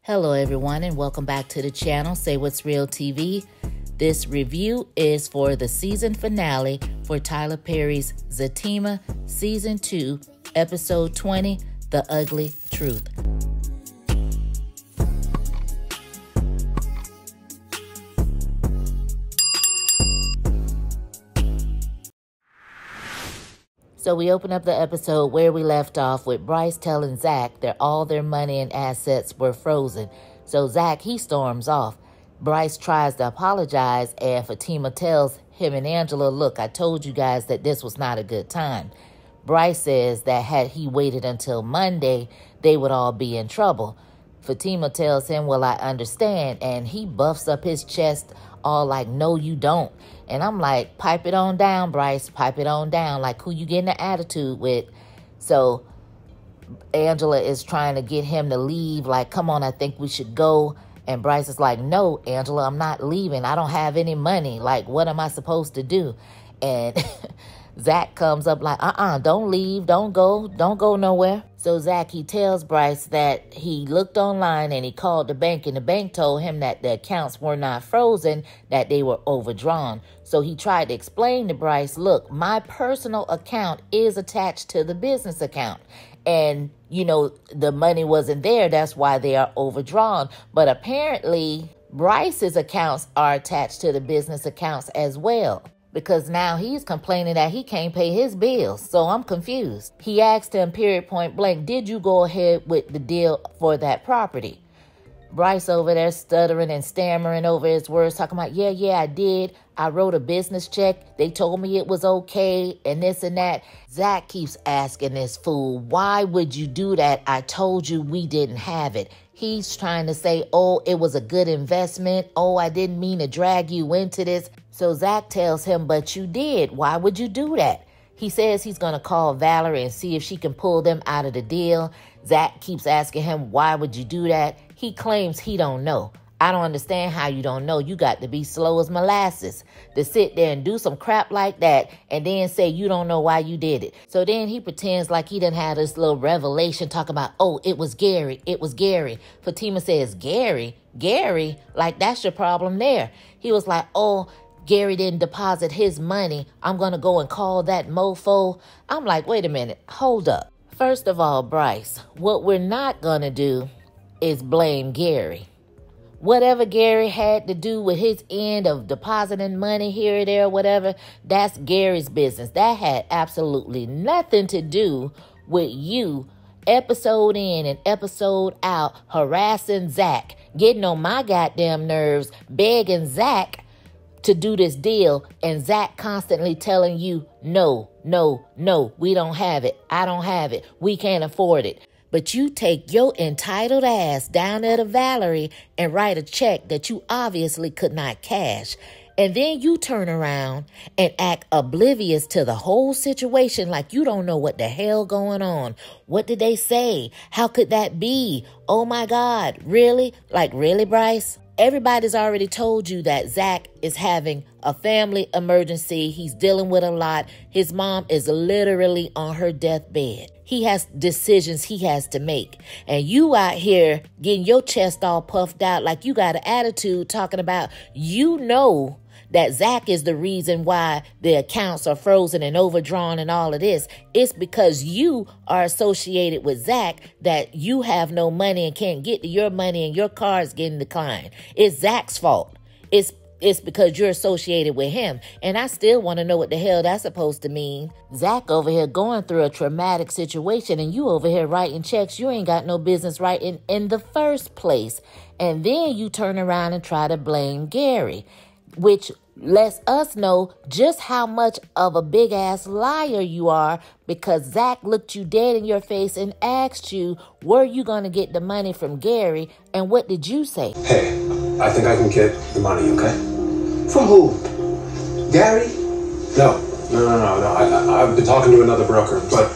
Hello everyone and welcome back to the channel, Say What's Real TV. This review is for the season finale for Tyler Perry's Zatima Season 2, Episode 20, The Ugly Truth. So we open up the episode where we left off with Bryce telling Zach that all their money and assets were frozen. So Zach, he storms off. Bryce tries to apologize and Fatima tells him and Angela, look, I told you guys that this was not a good time. Bryce says that had he waited until Monday, they would all be in trouble. Fatima tells him, well, I understand. And he buffs up his chest all like, no, you don't. And I'm like, pipe it on down, Bryce. Pipe it on down. Like, who you getting an attitude with? So Angela is trying to get him to leave. Like, come on, I think we should go. And Bryce is like, no, Angela, I'm not leaving. I don't have any money. Like, what am I supposed to do? And Zach comes up like, don't leave. Don't go nowhere. So Zach, he tells Bryce that he looked online and he called the bank and the bank told him that the accounts were not frozen, that they were overdrawn. So he tried to explain to Bryce, look, my personal account is attached to the business account. And, you know, the money wasn't there. That's why they are overdrawn. But apparently Bryce's accounts are attached to the business accounts as well, because now he's complaining that he can't pay his bills. So I'm confused. He asked him period point blank, did you go ahead with the deal for that property? Bryce over there stuttering and stammering over his words, talking about, yeah, I did. I wrote a business check. They told me it was okay and this and that. Zach keeps asking this fool, why would you do that? I told you we didn't have it. He's trying to say, oh, it was a good investment. Oh, I didn't mean to drag you into this. So Zach tells him, but you did. Why would you do that? He says he's going to call Valerie and see if she can pull them out of the deal. Zach keeps asking him, why would you do that? He claims he don't know. I don't understand how you don't know. You got to be slow as molasses to sit there and do some crap like that and then say you don't know why you did it. So then he pretends like he didn't have this little revelation talking about, oh, it was Gary. It was Gary. Fatima says, Gary? Like, that's your problem there. He was like, oh, Gary didn't deposit his money. I'm going to go and call that mofo. I'm like, wait a minute. Hold up. First of all, Bryce, what we're not going to do is blame Gary. Whatever Gary had to do with his end of depositing money here or there, whatever, that's Gary's business. That had absolutely nothing to do with you episode in and episode out harassing Zach, getting on my goddamn nerves, begging Zach to do this deal, and Zach constantly telling you, no, we don't have it. I don't have it. We can't afford it. But you take your entitled ass down there to Valerie and write a check that you obviously could not cash. And then you turn around and act oblivious to the whole situation like you don't know what the hell going on. What did they say? How could that be? Oh my God, really? Like, really, Bryce? Everybody's already told you that Zach is having a family emergency. He's dealing with a lot. His mom is literally on her deathbed. He has decisions he has to make. And you out here getting your chest all puffed out like you got an attitude talking about, you know that Zach is the reason why the accounts are frozen and overdrawn and all of this. It's because you are associated with Zach that you have no money and can't get to your money and your car is getting declined. It's Zach's fault. It's because you're associated with him. And I still want to know what the hell that's supposed to mean. Zach over here going through a traumatic situation and you over here writing checks you ain't got no business writing in the first place. And then you turn around and try to blame Gary, which lets us know just how much of a big-ass liar you are, because Zach looked you dead in your face and asked you, were you going to get the money from Gary? And what did you say? Hey, I think I can get the money, okay? From who? Gary? No. I've been talking to another broker, but...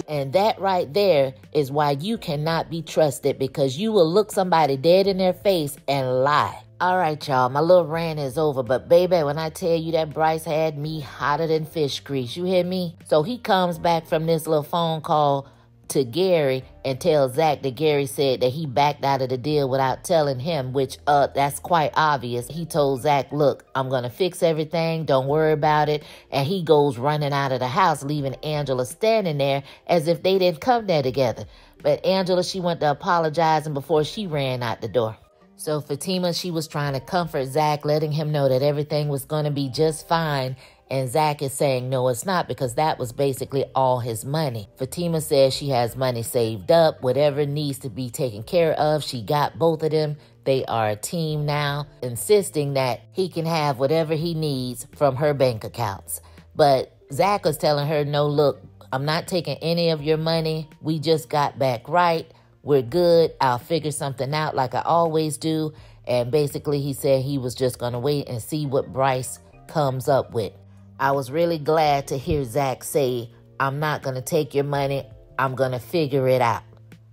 And that right there is why you cannot be trusted, because you will look somebody dead in their face and lie. All right, y'all, my little rant is over, but baby, when I tell you that Bryce had me hotter than fish grease, you hear me? So he comes back from this little phone call to Gary and tells Zach that Gary said that he backed out of the deal without telling him, which that's quite obvious. He told Zach, look, I'm going to fix everything. Don't worry about it. And he goes running out of the house, leaving Angela standing there as if they didn't come there together. But Angela, she went to apologizing before she ran out the door. So Fatima, she was trying to comfort Zach, letting him know that everything was going to be just fine. And Zach is saying, no, it's not, because that was basically all his money. Fatima says she has money saved up, whatever needs to be taken care of. She got both of them. They are a team now, insisting that he can have whatever he needs from her bank accounts. But Zach was telling her, no, look, I'm not taking any of your money. We just got back right. We're good. I'll figure something out like I always do. And basically he said he was just going to wait and see what Bryce comes up with. I was really glad to hear Zach say, I'm not going to take your money. I'm going to figure it out.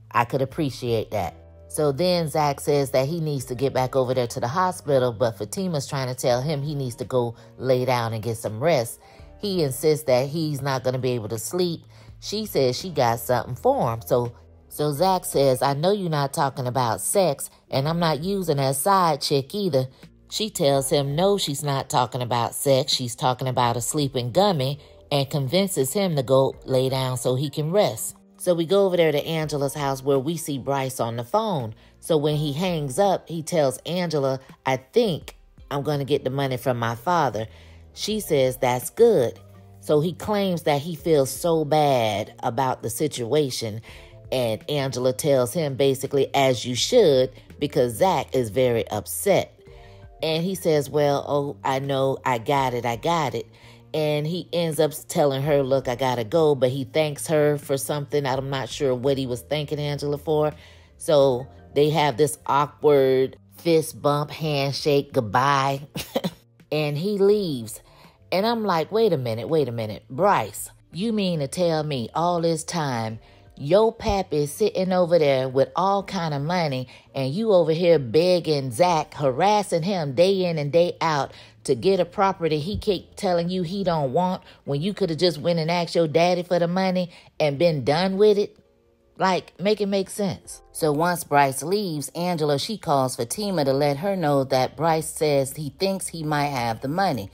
I could appreciate that. So then Zach says that he needs to get back over there to the hospital, but Fatima's trying to tell him he needs to go lay down and get some rest. He insists that he's not going to be able to sleep. She says she got something for him. So Zach says, I know you're not talking about sex, and I'm not using that side chick either. She tells him no, she's not talking about sex. She's talking about a sleeping gummy, and convinces him to go lay down so he can rest. So we go over there to Angela's house where we see Bryce on the phone. So when he hangs up, he tells Angela, I think I'm going to get the money from my father. She says that's good. So he claims that he feels so bad about the situation. And Angela tells him basically, as you should, because Zach is very upset. And he says, well, oh, I know, I got it. And he ends up telling her, look, I gotta go. But he thanks her for something. I'm not sure what he was thanking Angela for. So they have this awkward fist bump, handshake, goodbye. And he leaves. And I'm like, wait a minute. Bryce, you mean to tell me all this time your pap is sitting over there with all kind of money and you over here begging Zach, harassing him day in and day out to get a property he keep telling you he don't want when you could have just went and asked your daddy for the money and been done with it? Like, make it make sense. So once Bryce leaves, Angela, she calls Fatima to let her know that Bryce says he thinks he might have the money.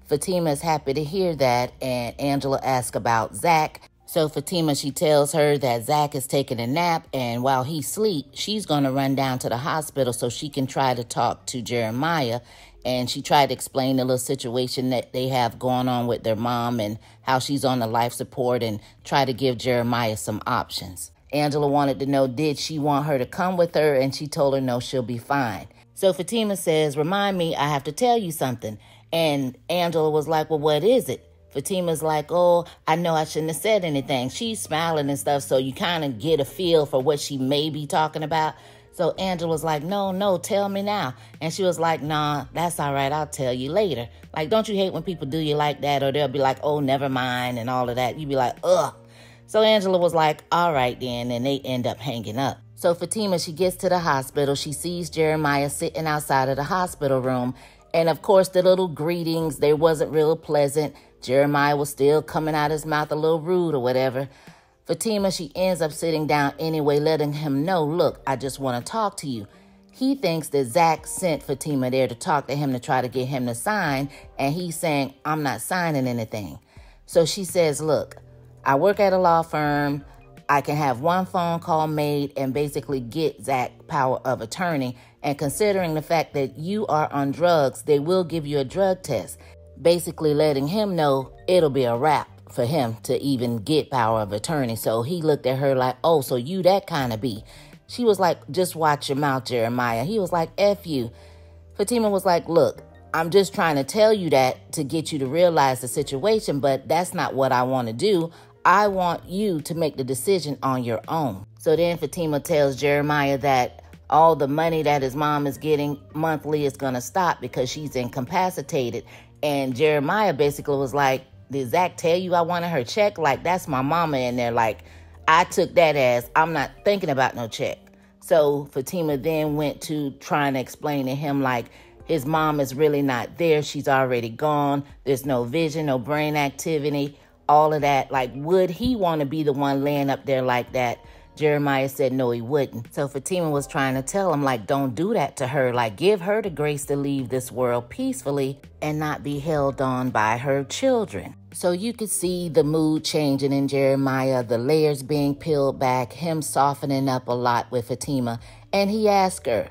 Fatima is happy to hear that, and Angela asks about Zach. So Fatima, she tells her that Zach is taking a nap, and while he sleeps, she's going to run down to the hospital so she can try to talk to Jeremiah. And she tried to explain the little situation that they have going on with their mom and how she's on the life support, and try to give Jeremiah some options. Angela wanted to know, did she want her to come with her? And she told her, no, she'll be fine. So Fatima says, remind me, I have to tell you something. And Angela was like, well, what is it? Fatima's like, oh, I know I shouldn't have said anything. She's smiling and stuff, so you kind of get a feel for what she may be talking about. So Angela was like, no, tell me now. And she was like, nah, that's all right. I'll tell you later. Like, don't you hate when people do you like that? Or they'll be like, oh, never mind and all of that. You'd be like, ugh. So Angela was like, all right then. And they end up hanging up. So Fatima, she gets to the hospital. She sees Jeremiah sitting outside of the hospital room. And of course, the little greetings, they wasn't real pleasant. Jeremiah was still coming out his mouth a little rude or whatever. Fatima, she ends up sitting down anyway, letting him know, look, I just want to talk to you. He thinks that Zach sent Fatima there to talk to him to try to get him to sign. And he's saying, I'm not signing anything. So she says, look, I work at a law firm. I can have one phone call made and basically get Zach power of attorney. And considering the fact that you are on drugs, they will give you a drug test. Basically letting him know it'll be a wrap for him to even get power of attorney. So he looked at her like, oh, so you that kind of B. She was like, just watch your mouth, Jeremiah. He was like, F you. Fatima was like, look, I'm just trying to tell you that to get you to realize the situation, but that's not what I want to do. I want you to make the decision on your own. So then Fatima tells Jeremiah that all the money that his mom is getting monthly is going to stop because she's incapacitated. And Jeremiah basically was like, did Zach tell you I wanted her check? Like, that's my mama in there. Like, I took that as I'm not thinking about no check. So Fatima then went to trying to explain to him, like, his mom is really not there. She's already gone. There's no vision, no brain activity. all of that. Like, would he want to be the one laying up there like that? Jeremiah said no, he wouldn't. So Fatima was trying to tell him, like, don't do that to her. Like, give her the grace to leave this world peacefully and not be held on by her children. So you could see the mood changing in Jeremiah, the layers being peeled back, him softening up a lot with Fatima. And he asked her,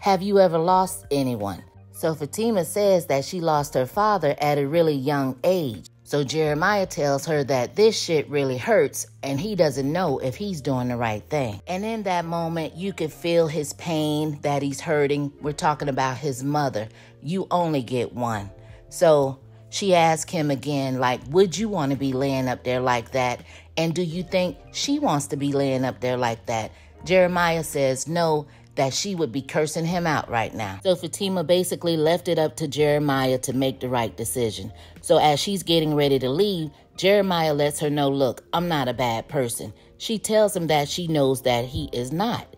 have you ever lost anyone? So Fatima says that she lost her father at a really young age. So Jeremiah tells her that this shit really hurts and he doesn't know if he's doing the right thing. And in that moment, you could feel his pain, that he's hurting. We're talking about his mother. You only get one. So she asked him again, like, would you want to be laying up there like that? And do you think she wants to be laying up there like that? Jeremiah says no, that she would be cursing him out right now. So Fatima basically left it up to Jeremiah to make the right decision. So as she's getting ready to leave, Jeremiah lets her know, look, I'm not a bad person. She tells him that she knows that he is not.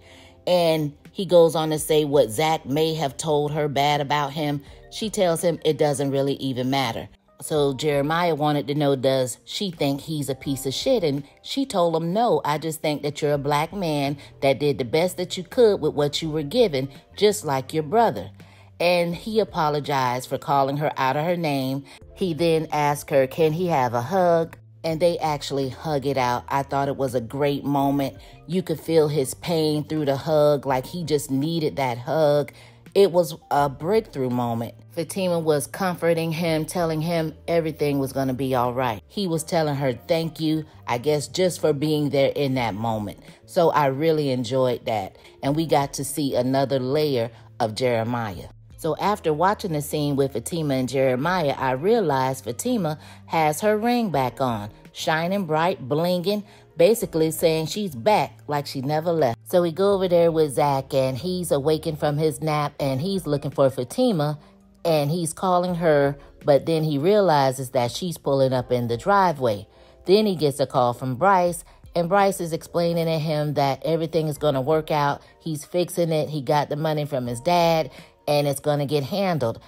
And he goes on to say what Zach may have told her bad about him. She tells him it doesn't really even matter. So Jeremiah wanted to know, does she think he's a piece of shit? And she told him, no, I just think that you're a black man that did the best that you could with what you were given, just like your brother. And he apologized for calling her out of her name. He then asked her, can he have a hug? And they actually hug it out. I thought it was a great moment. You could feel his pain through the hug, like he just needed that hug. It was a breakthrough moment. Fatima was comforting him, telling him everything was going to be all right. He was telling her thank you, I guess, just for being there in that moment. So I really enjoyed that. And we got to see another layer of Jeremiah. So after watching the scene with Fatima and Jeremiah, I realized Fatima has her ring back on, shining bright, blinging, basically saying she's back like she never left. So we go over there with Zach, and he's awakened from his nap, and he's looking for Fatima, and he's calling her, but then he realizes that she's pulling up in the driveway. Then he gets a call from Bryce, and Bryce is explaining to him that everything is going to work out. He's fixing it. He got the money from his dad, and it's going to get handled.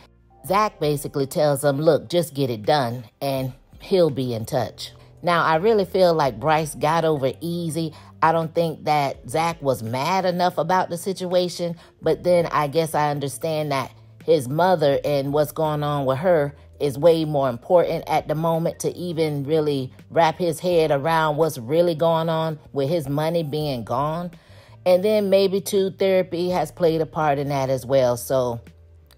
Zach basically tells him, look, just get it done, and he'll be in touch. Now, I really feel like Bryce got over easy. I don't think that Zach was mad enough about the situation, but then I guess I understand that his mother and what's going on with her is way more important at the moment to even really wrap his head around what's really going on with his money being gone. And then maybe too, therapy has played a part in that as well. So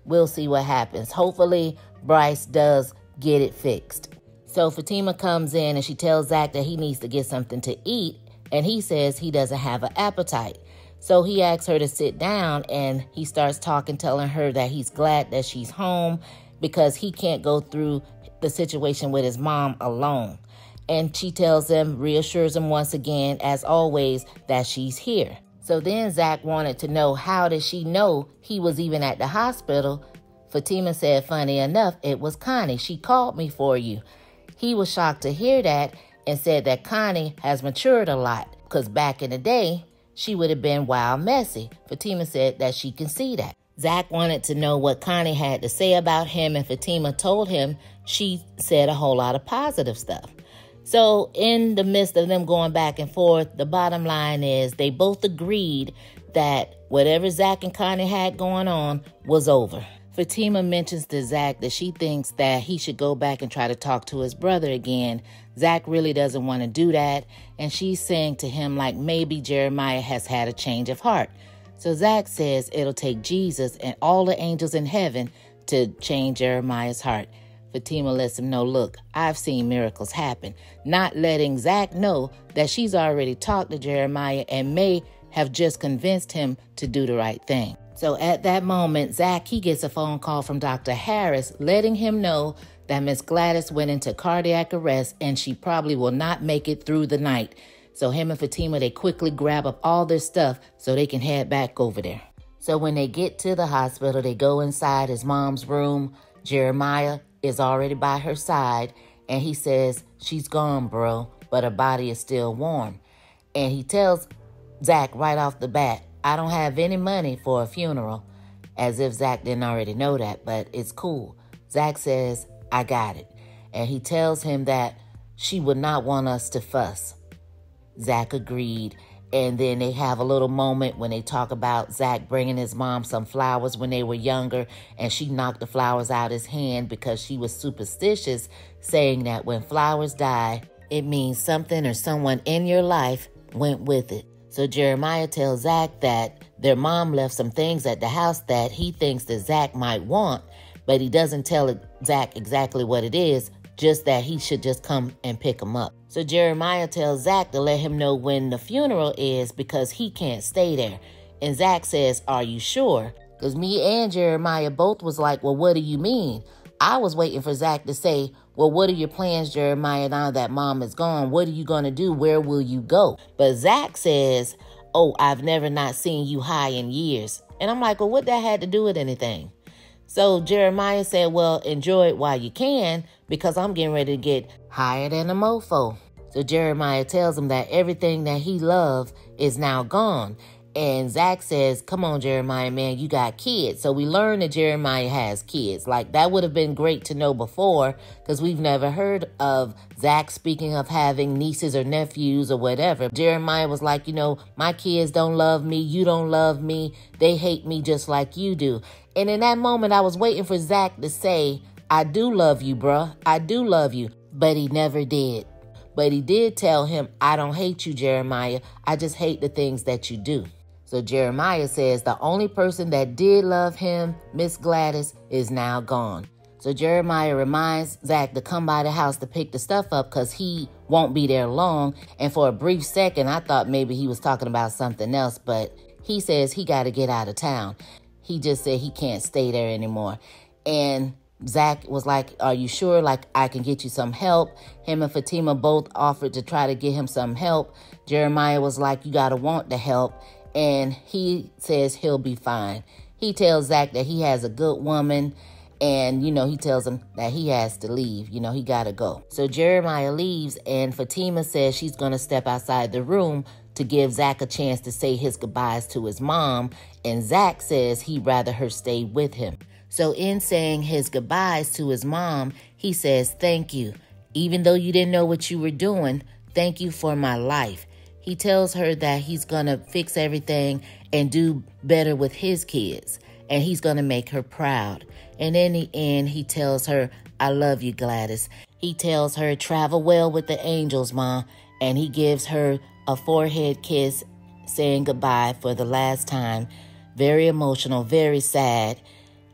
we'll see what happens. Hopefully, Bryce does get it fixed. So Fatima comes in and she tells Zach that he needs to get something to eat. And he says he doesn't have an appetite. So he asks her to sit down, and he starts talking, telling her that he's glad that she's home because he can't go through the situation with his mom alone. And she tells him, reassures him once again, as always, that she's here. So then Zach wanted to know, how did she know he was even at the hospital? Fatima said, funny enough, it was Connie. She called me for you. He was shocked to hear that and said that Connie has matured a lot, because back in the day, she would have been wild messy. Fatima said that she can see that. Zach wanted to know what Connie had to say about him, and Fatima told him she said a whole lot of positive stuff. So in the midst of them going back and forth, the bottom line is they both agreed that whatever Zach and Connie had going on was over. Fatima mentions to Zach that she thinks that he should go back and try to talk to his brother again. Zach really doesn't want to do that. And she's saying to him, like, maybe Jeremiah has had a change of heart. So Zach says it'll take Jesus and all the angels in heaven to change Jeremiah's heart. Fatima lets him know, look, I've seen miracles happen. Not letting Zach know that she's already talked to Jeremiah and may have just convinced him to do the right thing. So at that moment, Zach, he gets a phone call from Dr. Harris letting him know that Miss Gladys went into cardiac arrest and she probably will not make it through the night. So him and Fatima, they quickly grab up all their stuff so they can head back over there. So when they get to the hospital, they go inside his mom's room. Jeremiah is already by her side, and he says, she's gone, bro, but her body is still warm. And he tells Zach right off the bat, I don't have any money for a funeral, as if Zach didn't already know that, but it's cool. Zach says, I got it. And he tells him that she would not want us to fuss. Zach agreed. And then they have a little moment when they talk about Zach bringing his mom some flowers when they were younger, and she knocked the flowers out his hand because she was superstitious, saying that when flowers die, it means something or someone in your life went with it. So Jeremiah tells Zach that their mom left some things at the house that he thinks that Zach might want, but he doesn't tell Zach exactly what it is, just that he should just come and pick them up. So Jeremiah tells Zach to let him know when the funeral is because he can't stay there. And Zach says, "Are you sure?" Because me and Jeremiah both was like, "Well, what do you mean?" I was waiting for Zach to say, "Well, what are your plans, Jeremiah, now that mom is gone? What are you going to do? Where will you go?" But Zach says, "Oh, I've never not seen you high in years." And I'm like, well, what that had to do with anything? So Jeremiah said, well, enjoy it while you can, because I'm getting ready to get higher than a mofo. So Jeremiah tells him that everything that he loved is now gone. And Zach says, come on, Jeremiah, man, you got kids. So we learned that Jeremiah has kids. Like, that would have been great to know before, because we've never heard of Zach speaking of having nieces or nephews or whatever. Jeremiah was like, you know, my kids don't love me. You don't love me. They hate me just like you do. And in that moment, I was waiting for Zach to say, I do love you, bruh. I do love you. But he never did. But he did tell him, I don't hate you, Jeremiah. I just hate the things that you do. So Jeremiah says the only person that did love him, Miss Gladys, is now gone. So Jeremiah reminds Zach to come by the house to pick the stuff up because he won't be there long. And for a brief second, I thought maybe he was talking about something else, but he says he got to get out of town. He just said he can't stay there anymore. And Zach was like, are you sure? Like, I can get you some help. Him and Fatima both offered to try to get him some help. Jeremiah was like, you got to want the help. And he says he'll be fine. He tells Zach that he has a good woman. And, you know, he tells him that he has to leave. You know, he got to go. So Jeremiah leaves, and Fatima says she's going to step outside the room to give Zach a chance to say his goodbyes to his mom. And Zach says he'd rather her stay with him. So in saying his goodbyes to his mom, he says, thank you. Even though you didn't know what you were doing, thank you for my life. He tells her that he's going to fix everything and do better with his kids. And he's going to make her proud. And in the end, he tells her, I love you, Gladys. He tells her, travel well with the angels, Ma. And he gives her a forehead kiss, saying goodbye for the last time. Very emotional, very sad.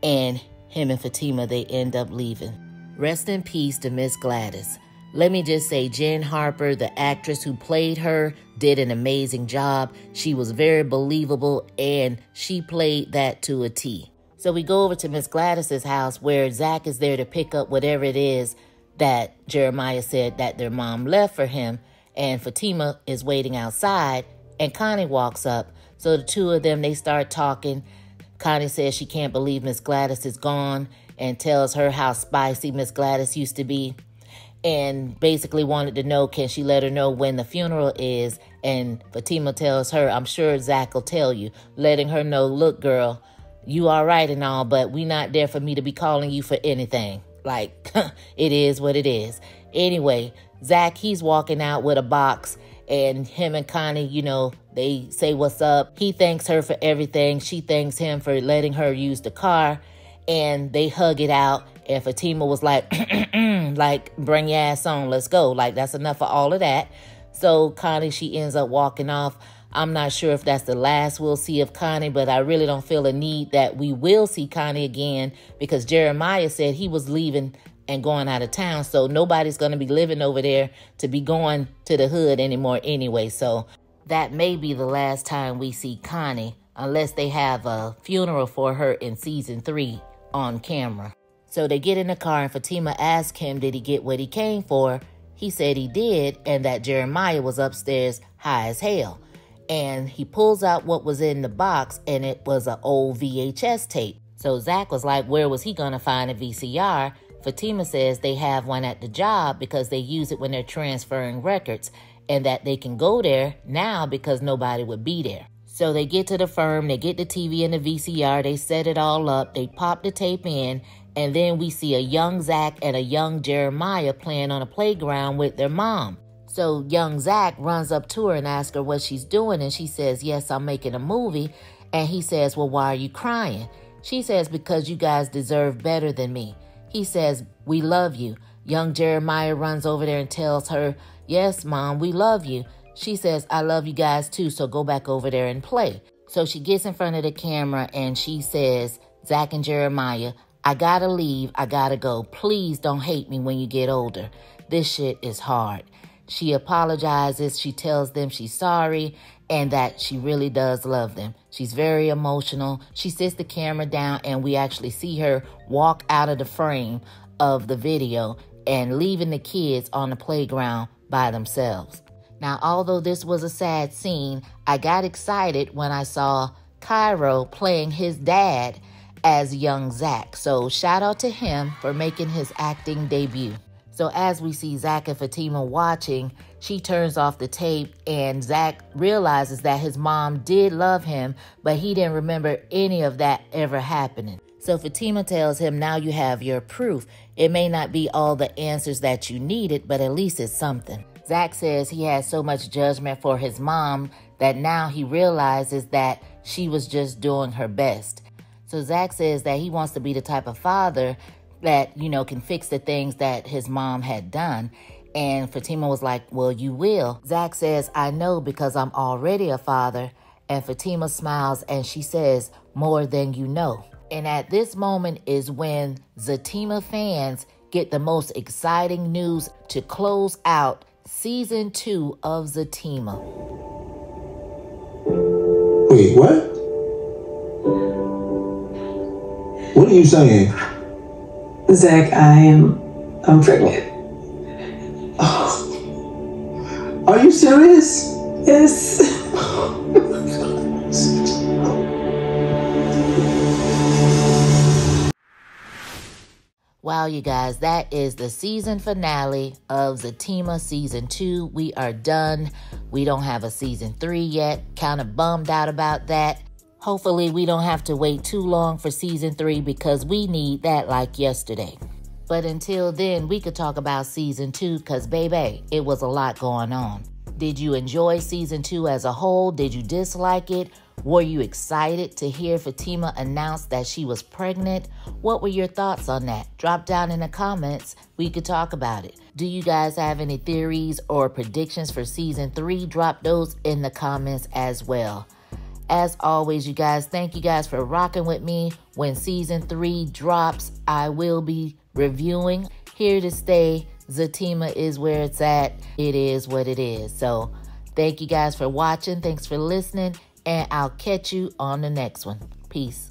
And him and Fatima, they end up leaving. Rest in peace to Miss Gladys. Let me just say, Jen Harper, the actress who played her, did an amazing job. She was very believable, and she played that to a T. So we go over to Miss Gladys's house, where Zach is there to pick up whatever it is that Jeremiah said that their mom left for him. And Fatima is waiting outside, and Connie walks up. So the two of them, they start talking. Connie says she can't believe Miss Gladys is gone, and tells her how spicy Miss Gladys used to be. And basically wanted to know, can she let her know when the funeral is? And Fatima tells her, I'm sure Zach will tell you, letting her know, look, girl, you all right and all, but we not there for me to be calling you for anything. Like, it is what it is. Anyway, Zach, he's walking out with a box, and him and Connie, you know, they say what's up. He thanks her for everything. She thanks him for letting her use the car, and they hug it out. And Fatima was like, like, bring your ass on, let's go. Like, that's enough of all of that. So Connie, she ends up walking off. I'm not sure if that's the last we'll see of Connie, but I really don't feel a need that we will see Connie again, because Jeremiah said he was leaving and going out of town. So nobody's going to be living over there to be going to the hood anymore anyway. So that may be the last time we see Connie, unless they have a funeral for her in season 3 on camera. So they get in the car, and Fatima asked him, did he get what he came for? He said he did, and that Jeremiah was upstairs high as hell. And he pulls out what was in the box, and it was an old VHS tape. So Zach was like, where was he going to find a VCR? Fatima says they have one at the job because they use it when they're transferring records, and that they can go there now because nobody would be there. So they get to the firm, they get the TV and the VCR, they set it all up, they pop the tape in, And then we see a young Zach and a young Jeremiah playing on a playground with their mom. So young Zach runs up to her and asks her what she's doing. And she says, yes, I'm making a movie. And he says, well, why are you crying? She says, because you guys deserve better than me. He says, we love you. Young Jeremiah runs over there and tells her, yes, Mom, we love you. She says, I love you guys too, so go back over there and play. So she gets in front of the camera and she says, Zach and Jeremiah, I gotta leave, I gotta go. Please don't hate me when you get older. This shit is hard. She apologizes, she tells them she's sorry and that she really does love them. She's very emotional. She sits the camera down and we actually see her walk out of the frame of the video and leaving the kids on the playground by themselves. Now, although this was a sad scene, I got excited when I saw Cairo playing his dad as young Zach. So shout out to him for making his acting debut. So as we see Zach and Fatima watching, she turns off the tape and Zach realizes that his mom did love him, but he didn't remember any of that ever happening. So Fatima tells him, now you have your proof. It may not be all the answers that you needed, but at least it's something. Zach says he has so much judgment for his mom that now he realizes that she was just doing her best. So Zach says that he wants to be the type of father that, you know, can fix the things that his mom had done. And Fatima was like, well, you will. Zach says, I know because I'm already a father. And Fatima smiles and she says, more than you know. And at this moment is when Zatima fans get the most exciting news to close out Season 2 of Zatima. Wait, what? What are you saying? Zach, I'm pregnant. Oh. Are you serious? Yes. Wow, you guys, that is the season finale of Zatima Season 2. We are done. We don't have a Season 3 yet. Kind of bummed out about that. Hopefully, we don't have to wait too long for Season 3 because we need that like yesterday. But until then, we could talk about Season 2 because, baby, it was a lot going on. Did you enjoy Season 2 as a whole? Did you dislike it? Were you excited to hear Fatima announce that she was pregnant? What were your thoughts on that? Drop down in the comments. We could talk about it. Do you guys have any theories or predictions for Season 3? Drop those in the comments as well. As always, you guys, thank you guys for rocking with me. When Season 3 drops, I will be reviewing. Here to stay. Zatima is where it's at. It is what it is. So thank you guys for watching. Thanks for listening. And I'll catch you on the next one. Peace.